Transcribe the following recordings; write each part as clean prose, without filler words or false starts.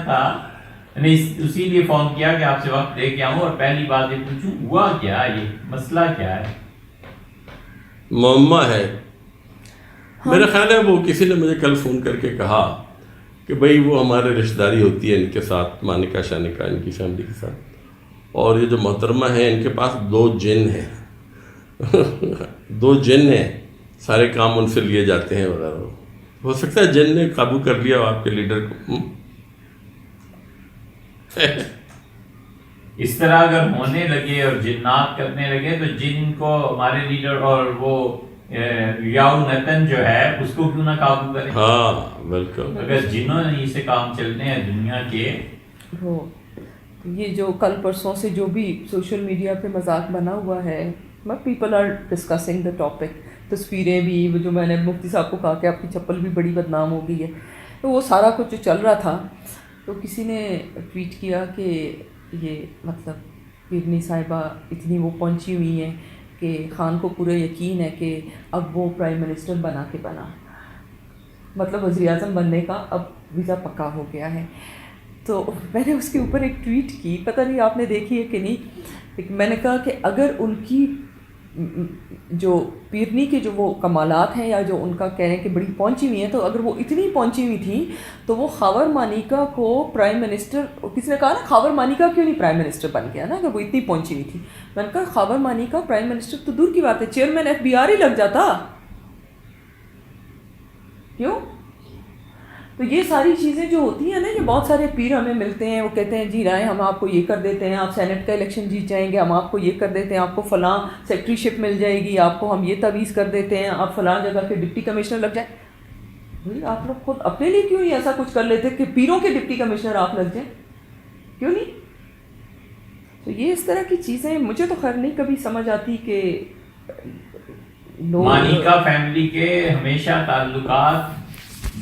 تھا, نہیں اسی لیے فون کیا کہ آپ سے وقت لے کے آؤں اور پہلی بات یہ پوچھوں ہوا کیا, یہ مسئلہ کیا ہے؟ معمہ ہے میرا خیال ہے. وہ کسی نے مجھے کل فون کر کے کہا کہ بھائی وہ ہمارے رشتہ داری ہوتی ہے ان کے ساتھ, مانکا شانکا ان کی فیملی کے ساتھ, اور یہ جو محترمہ ہیں ان کے پاس 2 جن ہیں 2 جن ہیں, سارے کام ان سے لیے جاتے ہیں وغیرہ. ہو سکتا ہے جن نے قابو کر لیا آپ کے لیڈر کو. اس طرح اگر ہونے لگے اور جنات کرنے لگے تو جن کو ہمارے لیڈر اور وہ ریاؤ نتن جو ہے اس کو کیوں نہ قابو کرے؟ ہاں بالکل. اگر جنوں نے سے کام چلنے ہیں دنیا کے. وہ یہ جو کل پرسوں سے جو بھی سوشل میڈیا پہ مذاق بنا ہوا ہے, people are discussing the topic, تصویریں بھی, جو میں نے مفتی صاحب کو کہا کہ آپ کی چپل بھی بڑی بدنام ہو گئی ہے, تو وہ سارا کچھ جو چل رہا تھا, تو کسی نے ٹویٹ کیا کہ یہ مطلب پیرنی صاحبہ اتنی وہ پہنچی ہوئی ہیں کہ خان کو پورا یقین ہے کہ اب وہ پرائم منسٹر بنا کے بنا, مطلب وزیر اعظم بننے کا اب ویزا پکا ہو گیا ہے. تو میں نے اس کے اوپر ایک ٹویٹ کی, پتہ نہیں آپ نے دیکھی ہے کہ نہیں, میں نے کہا کہ اگر ان کی جو پیرنی کے جو وہ کمالات ہیں یا جو ان کا کہہ رہے ہیں کہ بڑی پہنچی ہوئی ہیں, تو اگر وہ اتنی پہنچی ہوئی تھیں تو وہ خاور مانیکا کو پرائم منسٹر, کسی نے کہا نا خاور مانیکا کیوں نہیں پرائم منسٹر بن گیا نا, اگر وہ اتنی پہنچی ہوئی تھی. میں نے کہا خاور مانیکا پرائم منسٹر تو دور کی بات ہے, چیئرمین FBI ہی لگ جاتا. کیوں؟ تو یہ ساری چیزیں جو ہوتی ہیں نا, کہ بہت سارے پیر ہمیں ملتے ہیں, وہ کہتے ہیں جی رائے ہم آپ کو یہ کر دیتے ہیں, آپ سینٹ کا الیکشن جیت جائیں گے, ہم آپ کو یہ کر دیتے ہیں, آپ کو فلاں سیکٹری شپ مل جائے گی, آپ کو ہم یہ تعویذ کر دیتے ہیں, آپ فلاں جگہ کے ڈپٹی کمشنر لگ جائیں. بھائی آپ لوگ خود اپنے لیے کیوں نہیں ایسا کچھ کر لیتے کہ پیروں کے ڈپٹی کمشنر آپ لگ جائیں, کیوں نہیں؟ تو یہ اس طرح کی چیزیں مجھے تو خیر نہیں کبھی سمجھ آتی کہ مانیکا فیملی کے ہمیشہ تعلقات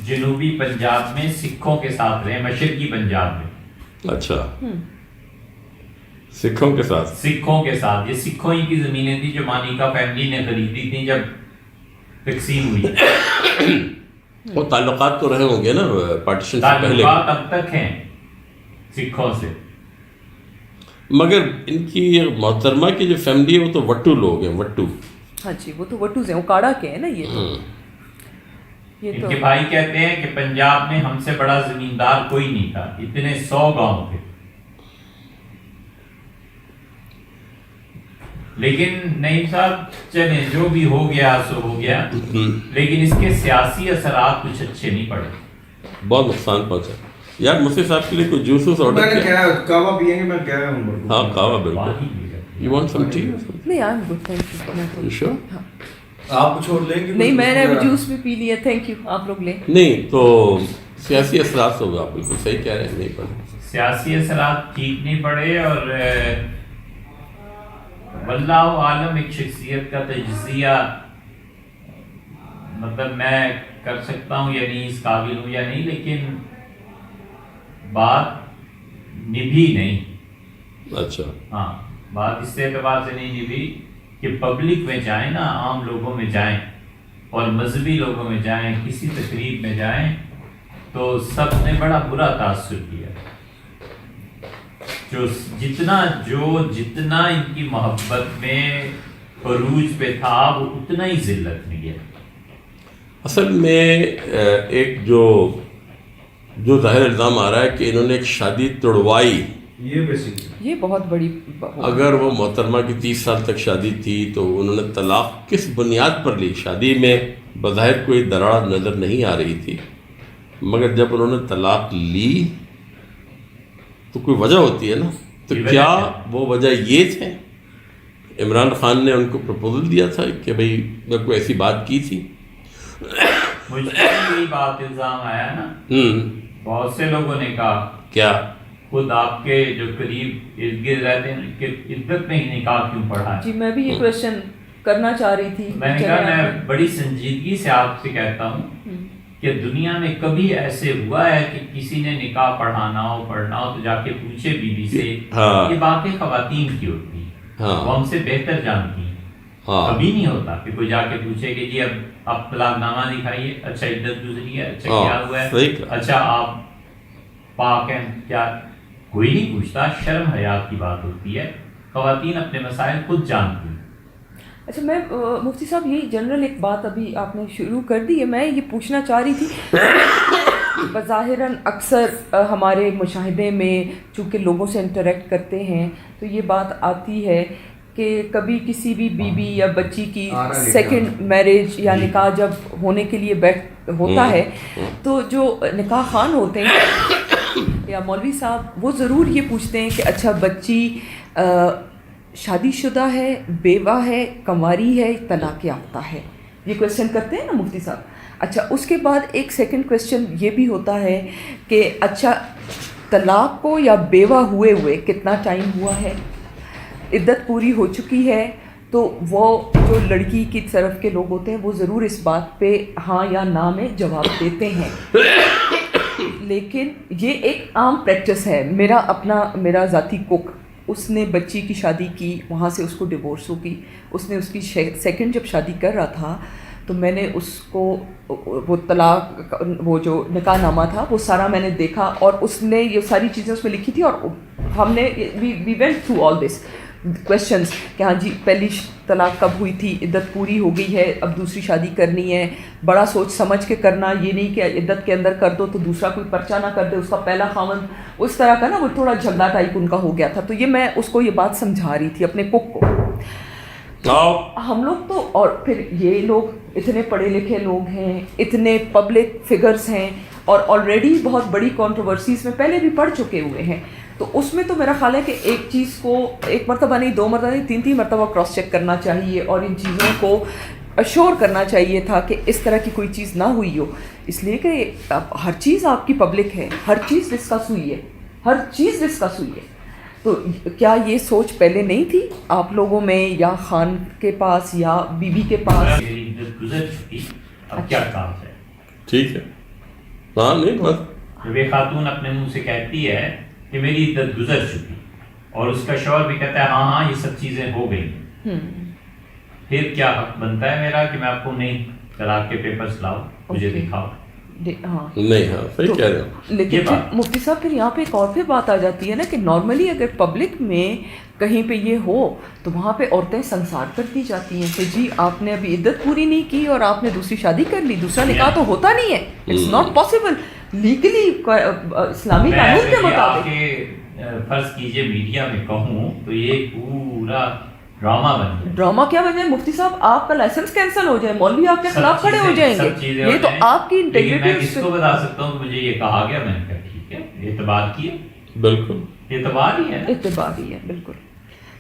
جنوبی پنجاب میں سکھوں کے ساتھ رہے, مشرقی پنجاب میں. اچھا, سکھوں کے ساتھ یہ سکھوں ہی کی زمینیں تھی جو مانیکا فیملی نے خریدی تھی جب تقسیم ہوئی. وہ تعلقات تو رہے ہوں گے نا پارٹیشن سے پہلے, تعلقات اب تک ہیں سکھوں سے. مگر ان کی محترمہ کی جو فیملی ہے وہ تو وٹو لوگ ہیں, وٹو. ہاں جی, وہ تو وٹوز ہیں, اکاڑا کے ہیں نا. یہ تو ان کے بھائی کہتے ہیں کہ پنجاب میں ہم سے بڑا زمیندار کوئی نہیں تھا, اتنے 100 گاؤں تھے. لیکن نعیم صاحب چلیں جو بھی ہو گیا سو ہو گیا, لیکن اس کے سیاسی اثرات کچھ اچھے نہیں پڑے, بہت نقصان پہنچا. یار مفتی صاحب کے لیے کوئی جوس آرڈر کیا؟ کہوا پیئیں گے, میں کہہ رہا ہوں. ہاں کہوا بالکل. You want some tea? نہیں, I'm good, thank you. You sure? آپ چھوڑ لیں گے؟ نہیں, میں نے جوس بھی پی لیا, تھینک یو, آپ لوگ لیں. نہیں تو سیاسی اثرات ہوگا, آپ بالکل صحیح کہہ رہے ہیں, نہیں پڑے سیاسی اثرات ٹھیک نہیں پڑے. اور واللہ عالم ایک شخصیت کا تجزیہ مطلب میں کر سکتا ہوں یا نہیں, اس قابل ہوں یا نہیں, لیکن بات نبھی نہیں. اچھا, ہاں, بات اس اعتبار سے نہیں نبھی کہ پبلک میں جائیں نا, عام لوگوں میں جائیں اور مذہبی لوگوں میں جائیں, کسی تقریب میں جائیں تو سب نے بڑا برا تاثر کیا. جتنا ان کی محبت میں عروج پہ تھا وہ اتنا ہی ذلت میں گیا. اصل میں ایک جو ظاہر الزام آ رہا ہے کہ انہوں نے ایک شادی توڑوائی, یہ بہت بڑی. اگر وہ محترمہ کی 30 سال تک شادی تھی تو انہوں نے طلاق کس بنیاد پر لی؟ شادی میں بظاہر کوئی دراڑ نظر نہیں آ رہی تھی, مگر جب انہوں نے طلاق لی تو کوئی وجہ ہوتی ہے نا. تو کیا وہ وجہ یہ تھے عمران خان نے ان کو پرپوزل دیا تھا کہ بھئی میں کوئی ایسی بات کی تھی؟ مجھ پر یہی بات الزام آیا نا, بہت سے لوگوں نے کہا کیا خود آپ کے جو قریب ارد گرد رہتے ہیں کہ عدت میں ہی نکاح کیوں پڑھا ہے. جی میں بھی یہ کوشچن کرنا چاہ رہی تھی. میں نے کہا میں بڑی سنجیدگی سے آپ سے کہتا ہوں کہ دنیا میں کبھی ایسے ہوا ہے کہ کسی نے نکاح پڑھنا ہو تو جا کے پوچھے بی بی سے. یہ باتیں خواتین کی ہوتی ہیں, وہ ہم سے بہتر جانتی ہیں. کبھی نہیں ہوتا کہ کوئی جا کے پوچھے کہ جی اب طلاق نامہ دکھائیے, اچھا عدت گزری ہے, اچھا کیا ہوا ہے, اچھا آپ پاک ہیں کیا کوئی نہیں پوچھتا. شرم حیات کی بات ہوتی ہے. خواتین اپنے مسائل خود جانتی ہیں. اچھا میں مفتی صاحب یہی جنرل ایک بات ابھی آپ نے شروع کر دی ہے, میں یہ پوچھنا چاہ رہی تھی. بظاہراً اکثر ہمارے مشاہدے میں چونکہ لوگوں سے انٹریکٹ کرتے ہیں تو یہ بات آتی ہے کہ کبھی کسی بھی بیوی یا بچی کی سیکنڈ میرج یا نکاح جب ہونے کے لیے ہوتا ہے تو جو نکاح خوان ہوتے ہیں یا مولوی صاحب وہ ضرور یہ پوچھتے ہیں کہ اچھا بچی شادی شدہ ہے, بیوہ ہے, کنواری ہے, طلاق یافتہ ہے, یہ کویشچن کرتے ہیں نا مفتی صاحب. اچھا اس کے بعد ایک سیکنڈ کویشچن یہ بھی ہوتا ہے کہ اچھا طلاق کو یا بیوہ ہوئے کتنا ٹائم ہوا ہے, عدت پوری ہو چکی ہے, تو وہ جو لڑکی کی طرف کے لوگ ہوتے ہیں وہ ضرور اس بات پہ ہاں یا نہ میں جواب دیتے ہیں. لیکن یہ ایک عام پریکٹس ہے. میرا ذاتی کوک, اس نے بچی کی شادی کی, وہاں سے اس کو ڈیورس ہو گئی. اس نے اس کی سیکنڈ جب شادی کر رہا تھا تو میں نے اس کو وہ طلاق وہ جو نکاح نامہ تھا وہ سارا میں نے دیکھا, اور اس نے یہ ساری چیزیں اس میں لکھی تھی, اور ہم نے we went through all this questions کہ ہاں جی پہلی طلاق کب ہوئی تھی, عدت پوری ہو گئی ہے, اب دوسری شادی کرنی ہے, بڑا سوچ سمجھ کے کرنا, یہ نہیں کہ عدت کے اندر کر دو تو دوسرا کوئی پرچہ نہ کر دے, اس کا پہلا خاوند اس طرح کا نا وہ تھوڑا جھگڑا ٹائپ ان کا ہو گیا تھا. تو یہ میں اس کو یہ بات سمجھا رہی تھی اپنے کوک کو. ہم لوگ تو, اور پھر یہ لوگ اتنے پڑھے لکھے لوگ ہیں, اتنے پبلک فگرز ہیں, اور آلریڈی بہت بڑی کنٹروورسیز میں پہلے بھی پڑھ چکے ہوئے ہیں. تو اس میں تو میرا خیال ہے کہ ایک چیز کو ایک مرتبہ نہیں, 2 مرتبہ نہیں, 3 مرتبہ کراس چیک کرنا چاہیے, اور ان چیزوں کو اشور کرنا چاہیے تھا کہ اس طرح کی کوئی چیز نہ ہوئی ہو. اس لیے کہ ہر چیز آپ کی پبلک ہے, ہر چیز ڈسکس ہوئی ہے, ہر چیز ڈسکس ہوئی ہے. تو کیا یہ سوچ پہلے نہیں تھی آپ لوگوں میں, یا خان کے پاس یا بی بی کے پاس؟ گزر چکی, اب کیا کام ہے. ٹھیک ہے, ہاں نہیں بس جب ایک خاتون اپنے منہ سے کہتی ہے کہ میری عدت گزر چکی, اور اس کا شوہر بھی کہتا ہے ہاں ہاں یہ سب چیزیں ہو گئی, پھر کیا حق بنتا ہے میرا کہ میں آپ کو نہیں طلاق کے پیپرز لاؤ, مجھے دکھاؤ. ہاں نہیں, ہاں صحیح کہہ رہے ہو. لیکن پھر مفتی صاحب پھر یہاں پہ ایک اور پھر بات آ جاتی ہے نا کہ نارملی اگر پبلک میں کہیں پہ یہ ہو تو وہاں پہ عورتیں سنسار کر دی جاتی ہیں کہ جی آپ نے ابھی عدت پوری نہیں کی اور آپ نے دوسری شادی کر لی, دوسرا نکاح تو ہوتا نہیں ہے, اٹس ناٹ پاسبل لیگلی اسلامی قانون کے مطابق. فرض کیجئے میڈیا میں کہوں تو یہ پورا ڈرامہ بن جائے. ڈرامہ کیا بن جائے مفتی صاحب, آپ کا لائسنس کینسل ہو جائے, مولوی آپ کے خلاف کھڑے ہو جائیں گے, یہ تو آپ کی انٹیگریٹی. میں کس کو بتا سکتا ہوں, مجھے یہ کہا گیا, میں نے کہا ٹھیک ہے, اعتبار کیا, بالکل اعتبار ہی ہے, اعتبار ہی ہے بالکل.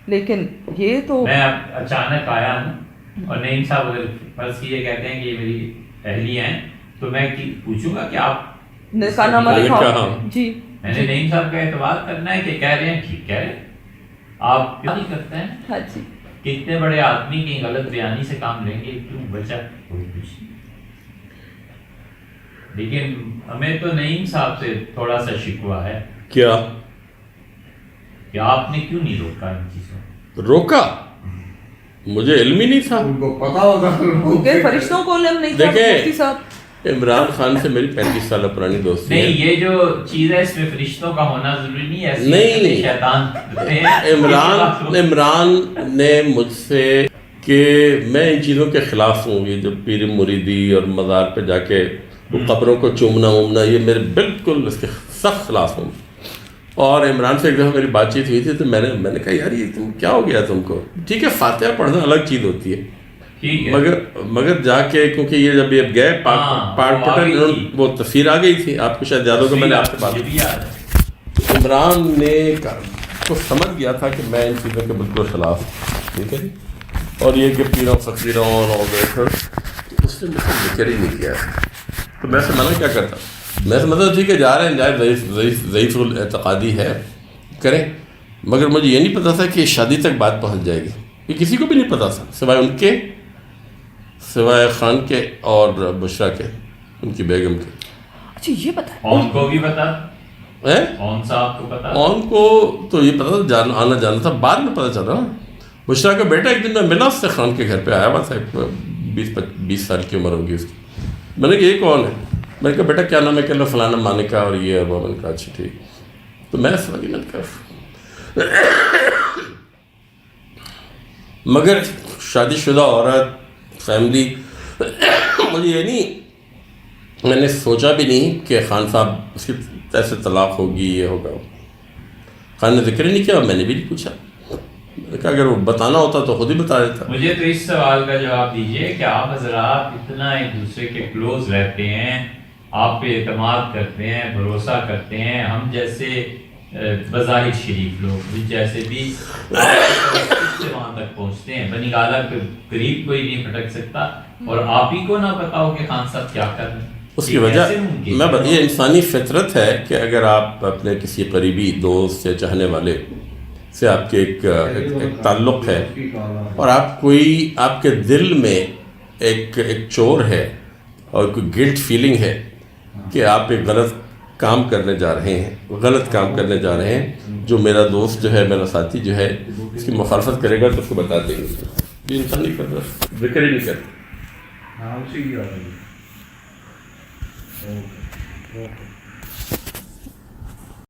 لیکن یہ تو میں اچانک آیا ہوں اور نعیم صاحب اگر فرض کیجیے کہتے ہیں کہ یہ میری اہلیہ ہیں تو میں پوچھوں گا کہ آپ نکاح نامہ دکھاؤ. جی میں نے نعیم صاحب کا اعتبار کرنا ہے کہ کہہ رہے ہیں ٹھیک کہہ رہے ہیں, آپ کیا نہیں کرتے ہیں. ہاں جی, کتنے بڑے آدمی کی غلط بیانی سے کام لیں گے, کیوں بچا کوئی کچھ نہیں. لیکن ہمیں تو نعیم صاحب سے تھوڑا سا شکوہ ہے. کیا کہ آپ نے کیوں نہیں روکا ان چیزوں؟ روکا, مجھے علم ہی نہیں تھا, ان کو پتا ہوتا. فرشتوں کو علم نہیں تھا مفتی صاحب. عمران خان سے میری 35 سالہ پرانی دوستی ہے. نہیں, یہ جو چیز ہے اس میں فرشتوں کا ہونا ضروری نہیں ہے, نہیں, شیطان. عمران نے مجھ سے کہ میں ان چیزوں کے خلاف ہوں, یہ جو پیر مریدی اور مزار پہ جا کے قبروں کو چومنا وومنا, یہ میرے بالکل اس کے سخت خلاف ہوں. اور عمران سے ایک دفعہ میری بات چیت ہوئی تھی تو میں نے کہا یار یہ تم کیا ہو گیا تم کو, ٹھیک ہے فاتحہ پڑھنا الگ چیز ہوتی ہے, مگر جا کے کیونکہ یہ جب یہ گئے پاک پٹن وہ تفسیر آ گئی تھی, آپ کو شاید یاد ہوگا, میں نے آپ سے بات کی. عمران نے تو سمجھ گیا تھا کہ میں ان چیزوں کے بالکل خلاف, ٹھیک ہے, اور یہ کہ پیروں فقیروں اور اس نے مجھ سے ذکر ہی نہیں کیا. تو میں سے منع کیا کرتا, میں سے مطلب ٹھیک ہے جا رہے ہیں جائے, ضعیف الاعتقادی ہے کریں, مگر مجھے یہ نہیں پتا تھا کہ شادی تک بات پہنچ جائے گی. یہ کسی کو بھی نہیں پتا تھا سوائے ان کے, سوائے خان کے اور بشرا کے, ان کی بیگم کے. اچھا یہ پتا اون کو بھی پتا, اون صاحب کو پتا, اون کو تو یہ پتا تھا, آنا جانا تھا, بعد میں پتا چلا. بشرا کا بیٹا ایک دن میں ملا اس سے, خان کے گھر پہ آیا ہوا تھا, 20 سال کی عمر ہوگی اس کی. میں نے کہا یہ کون ہے, میں نے کہا بیٹا کیا نام ہے؟ کہ فلانا مانکا اور یہ ہے وہ. میں نے کہا اچھا ٹھیک. تو میں سمجھ میں کہا مگر شادی شدہ عورت فیملی مجھے یہ نہیں، میں نے سوچا بھی نہیں کہ خان صاحب اس کی ایسے طلاق ہوگی یہ ہوگا. خان نے ذکر ہی نہیں کیا، میں نے بھی نہیں پوچھا. میں نے کہا اگر وہ بتانا ہوتا تو خود ہی بتا دیتا. مجھے تو اس سوال کا جواب دیجیے کہ آپ حضرات اتنا ایک دوسرے کے کلوز رہتے ہیں، آپ پہ اعتماد کرتے ہیں، بھروسہ کرتے ہیں. ہم جیسے بظاہر شریف لوگ جیسے بھی سے وہاں تک پہنچتے ہیں، بنی گالہ کے قریب کوئی نہیں پھٹک سکتا، اور آپ ہی کو نہ بتاؤ کہ خان صاحب کیا کر رہے ہیں. اس کی وجہ یہ انسانی فطرت ہے کہ اگر آپ اپنے کسی قریبی دوست یا چاہنے والے سے آپ کے ایک تعلق ہے اور آپ کے دل میں ایک چور ہے اور کوئی گلٹ فیلنگ ہے کہ آپ ایک غلط کام کرنے جا رہے ہیں، جو میرا دوست جو ہے، میرا ساتھی جو ہے اس کی مخالفت کرے گا تو اس کو بتا دیں گے. یہ انسان نہیں کرتا، ذکر ہی نہیں کرتا.